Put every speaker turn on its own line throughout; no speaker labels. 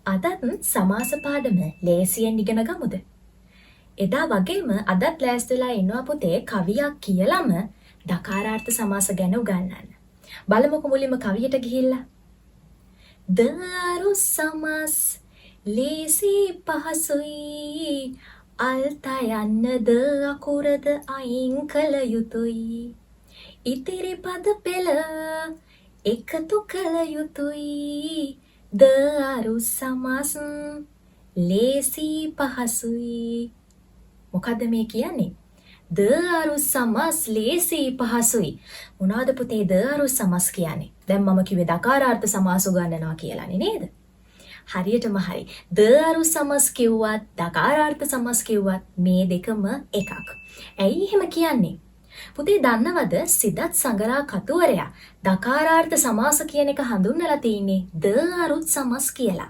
අදත් සමාස පාඩම ලේසියෙන් ඉගෙන ගමුද? එදා වගේම අදත් ලෑස්තිලා ඉන්නවා පුතේ කවියක් කියලාම දකාරාර්ථ සමාස ගැන උගන්වන්න. බලමුකෝ මුලින්ම කවියට ගිහිල්ලා. දරු සමාස් ලේසි පහසුයි අල්තයන්න ද අකුරද අයින් කළ යුතුයි. ඉතිරි පද පෙළ එකතු කළ යුතුයි. දරු සමාස් ලේසි පහසුයි. මොකද්ද මේ කියන්නේ? දරු සමාස් ලේසි පහසුයි. මොනවද පුතේ දරු සමාස් කියන්නේ? දැන් මම කිව්වේ දකාරාර්ථ සමාස උගන්වනවා කියලානේ නේද? හරියටම හරි. දරු සමාස් කිව්වත් දකාරාර්ථ සමාස් කිව්වත් මේ දෙකම එකක්. ඇයි එහෙම කියන්නේ? පුතේ දන්නවද සිදත් සංගරා කතුවරයා දකාරාර්ථ සමාස කියන එක හඳුන්වලා තින්නේ දරුත් සමාස් කියලා.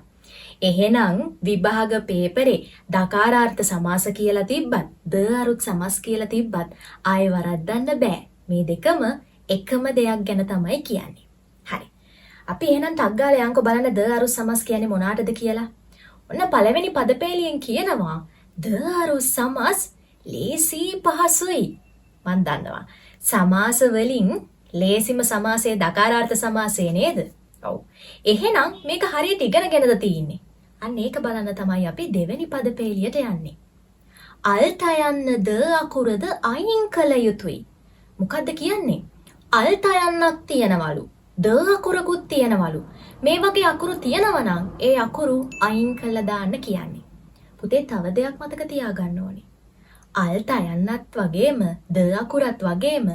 එහෙනම් විභාග පේපරේ දකාරාර්ථ සමාස කියලා තිබ්බත් දරුත් සමාස් කියලා තිබ්බත් ආයෙ වරද්දන්න බෑ. මේ දෙකම එකම දෙයක් ගැන තමයි කියන්නේ. හරි. අපි එහෙනම් ටක් ගාලා යන්කෝ බලන්න දරුත් සමාස් කියන්නේ මොනකටද කියලා. ඔන්න පළවෙනි පදපේලියෙන් කියනවා දරුත් සමාස් ලේසි පහසුයි. මන් දන්නවා. සමාස වලින් ලේසිම සමාසය දකාරාර්ථ සමාසය නේද? ඔව්. එහෙනම් මේක හරියට ඉගෙනගෙනද තියෙන්නේ? අන්න ඒක බලන්න තමයි අපි දෙවෙනි පදපේලියට යන්නේ. අල්තයන්න ද අකුරද අයින් කළ යුතුයි. මොකද්ද කියන්නේ? අල්තයන්නක් තියනවලු. ද අකුරකුත් තියනවලු. මේ වගේ අකුරු තියනවා නම් ඒ අකුරු අයින් කළා දාන්න කියන්නේ. පුතේ තව දෙයක් මතක තියාගන්න ඕනේ. අල්ත යන්නත් වගේම ද අකුරත් වගේම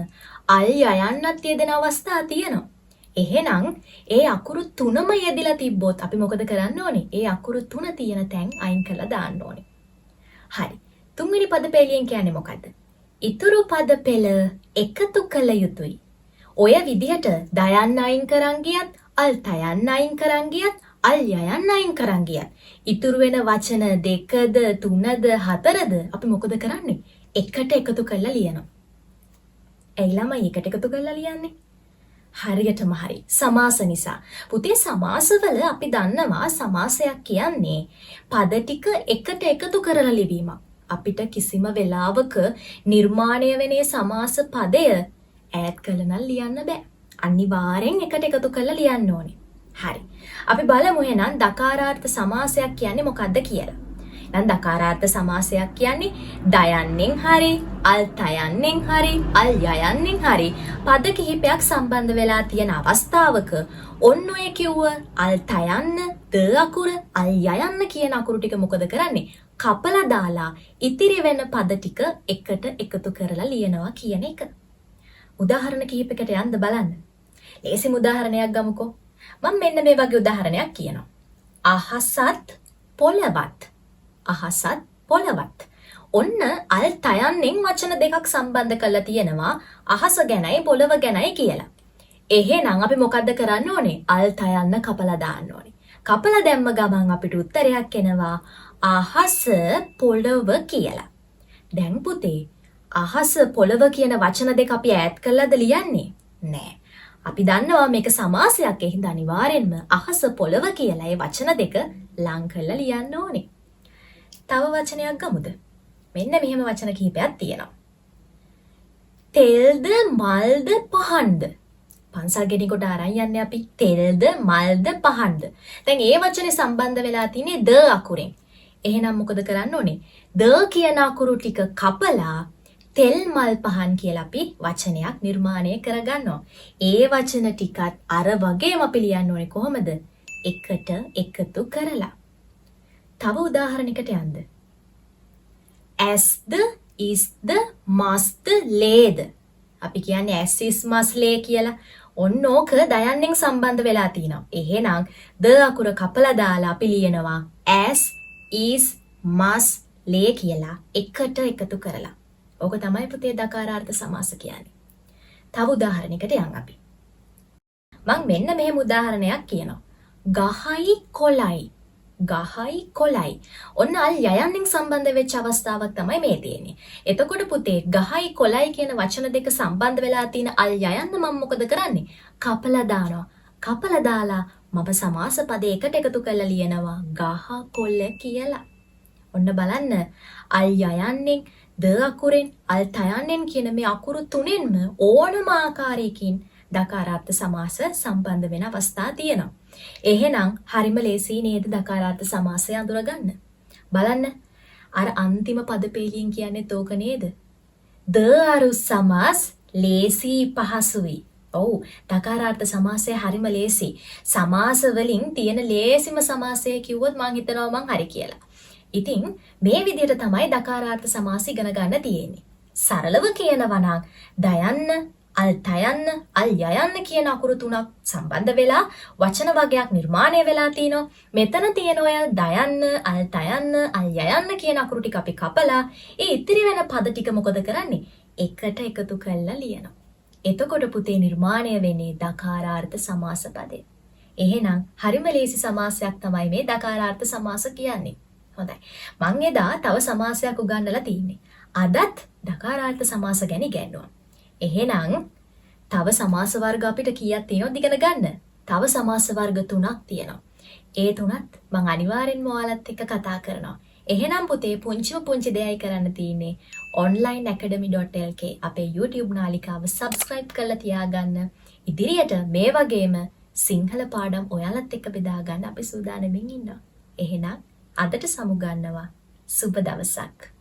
අල් යයන්නත් යෙදෙන අවස්ථා තියෙනවා. එහෙනම් ඒ අකුරු තුනම යෙදিলা තිබ්බොත් අපි මොකද කරන්න ඕනේ? ඒ අකුරු තුන තියෙන තැන් අයින් කරලා දාන්න ඕනේ. හරි. තුන්වෙනි පද පෙළියෙන් කියන්නේ මොකද්ද? ඉතුරු පද පෙළ එකතු කළ යුතුයි. ඔය විදිහට දයන්න අයින් කරන් ගියත් අල්ත යන්න අයින් කරන් ගියත් අල් යයන්න අයින් කරන් ගියත් ඉතුරු වෙන වචන දෙකද තුනද හතරද අපි මොකද කරන්නේ? එකට එකතු කරලා ලියනවා. එයි ළමයි එකට එකතු කරලා ලියන්නේ. හරියටම හරි. සමාස නිසා. පුතේ සමාසවල අපි දන්නවා සමාසයක් කියන්නේ පද ටික එකට එකතු කරලා ලිවීමක්. අපිට කිසිම වෙලාවක නිර්මාණය වෙනේ සමාස පදය ඈඩ් කරලා නම් ලියන්න බෑ. අනිවාර්යෙන් එකට එකතු කරලා ලියන්න ඕනේ. හරි. අපි බලමු එහෙනම් දකාරාර්ථ සමාසයක් කියන්නේ මොකක්ද කියලා. දැන් දකාරාර්ථ සමාසයක් කියන්නේ දයන්නෙන් හරි, අල්තයන්නෙන් හරි, අල් යයන්නෙන් හරි පද කිහිපයක් සම්බන්ධ වෙලා තියෙන අවස්ථාවක ඔන්න ඔය කිව්ව අල්තයන්න, ද අකුර, අල් යයන්න කියන අකුරු ටික මොකද කරන්නේ? කපලා දාලා ඉතිරි වෙන පද ටික එකට එකතු කරලා ලියනවා කියන එක. උදාහරණ කිහිපයකට යන්න බලන්න. ලේසිම උදාහරණයක් ගමුකෝ. මම මෙන්න මේ වගේ උදාහරණයක් කියනවා. අහසත් පොළවත්. අහසත් පොළවත්. ඔන්න අල් තයන්නෙන් වචන දෙකක් සම්බන්ධ කරලා තියෙනවා අහස ගැනයි පොළව ගැනයි කියලා. එහෙනම් අපි මොකද්ද කරන්න ඕනේ? අල් තයන්න කපලා දාන්න ඕනේ. කපලා දැම්ම ගමන් අපිට උත්තරයක් එනවා අහස පොළව කියලා. දැන් පුතේ අහස පොළව කියන වචන දෙක අපි ඈඩ් කරලාද ලියන්නේ? නෑ. අපි දන්නවා මේක සමාසයක්. ඒ හින්දා අනිවාර්යෙන්ම අහස පොළව කියලා ඒ වචන දෙක ලං කරලා ලියන්න ඕනේ. තව වචනයක් ගමුද? මෙන්න මෙහෙම වචන කිහිපයක් තියෙනවා. තෙල්ද මල්ද පහන්ද. පන්සල් ගෙඩි කොට අරන් යන්නේ අපි. තෙල්ද මල්ද පහන්ද. දැන් ඒ වචනේ සම්බන්ධ වෙලා තියෙන්නේ ද අකුරෙන්. එහෙනම් මොකද කරන්න ඕනේ? ද කියන අකුරු ටික කපලා තෙල් මල් පහන් කියලා අපි වචනයක් නිර්මාණය කරගන්නවා. ඒ වචන ටිකත් අර වගේම අපි ලියන්න ඕනේ කොහොමද? එකට එකතු කරලා. තව උදාහරණයකට යන්න. ඇස්ද, ඉස්ද, මස්ද, ලේද. අපි කියන්නේ ඇස් ඉස් මස් ලේ කියලා. ඔන්න ඕක දයන්නෙන් සම්බන්ධ වෙලා තිනවා. එහෙනම් ද අකුර කපලා දාලා අපි ලියනවා ඇස්, ඉස්, මස්, ලේ කියලා එකට එකතු කරලා. ඕක තමයි පුතේ දකාරාර්ථ සමාස කියන්නේ. තව උදාහරණයකට යන් අපි. මම මෙන්න මෙහෙම උදාහරණයක් කියනවා. ගහයි කොළයි. ගහයි කොළයි. ඔන්න අල් යයන්නෙන් සම්බන්ධ වෙච්ච අවස්ථාවක් තමයි මේ තියෙන්නේ. එතකොට පුතේ ගහයි කොළයි කියන වචන දෙක සම්බන්ධ වෙලා තියෙන අල් යයන්න මම මොකද කරන්නේ? කපලා දානවා. කපලා දාලා මම සමාස පද එකට එකතු කරලා ලියනවා ගහ කොළ කියලා. ඔන්න බලන්න අල් යයන්නෙන් ද අකුරෙන් අල් තයන්නෙන් කියන මේ අකුරු තුනෙන්ම ඕනම ආකාරයකින් දකාරාර්ථ සමාස සම්බන්ධ වෙන අවස්ථා තියෙනවා. එහෙනම් හරිම ලේසි නේද දකාරාර්ථ සමාසය අඳුරගන්න. බලන්න අර අන්තිම පද පේලියෙන් කියන්නේත් ඕක නේද? ද අරු සමාස් ලේසි පහසුයි. ඔව් දකාරාර්ථ සමාසය හරිම ලේසි. සමාස වලින් තියෙන ලේසිම සමාසය කිව්වොත් මං හිතනවා මං හරි කියලා. ඉතින් මේ විදිහට තමයි දකාරාර්ථ සමාස ඉගෙන ගන්න තියෙන්නේ. සරලව කියනවා නම් දයන්න, අල් තයන්න, අල් යයන්න කියන අකුරු තුනක් සම්බන්ධ වෙලා වචන වර්ගයක් නිර්මාණය වෙලා තිනවා. මෙතන තියෙන ඔය දයන්න, අල් තයන්න, අල් යයන්න කියන අකුරු ටික අපි කපලා ඒ ඉතිරි වෙන පද ටික මොකද කරන්නේ? එකට එකතු කරලා ලියනවා. එතකොට පුතේ නිර්මාණය වෙන්නේ දකාරාර්ථ සමාස පදය. එහෙනම් හරිම ලේසි සමාසයක් තමයි මේ දකාරාර්ථ සමාස කියන්නේ. හොඳයි. මං එදා තව සමාසයක් උගන්වලා තින්නේ. අදත් දකාරාර්ථ සමාස ගැන ඉගෙනුවා. එහෙනම් තව සමාස වර්ග අපිට කීයක් තියෙනවද ඉගෙන ගන්න? තව සමාස වර්ග 3ක් තියෙනවා. ඒ තුනත් මං අනිවාර්යෙන්ම ඔයාලත් එක්ක කතා කරනවා. එහෙනම් පුතේ පුංචි දෙයයි කරන්න තියෙන්නේ onlineacademy.lk අපේ YouTube නාලිකාව subscribe කරලා තියාගන්න. ඉදිරියට මේ වගේම සිංහල පාඩම් ඔයාලත් එක්ක බෙදා ගන්න අපි සූදානම්ින් ඉන්නවා. එහෙනම් අදට සමු ගන්නවා. සුබ දවසක්.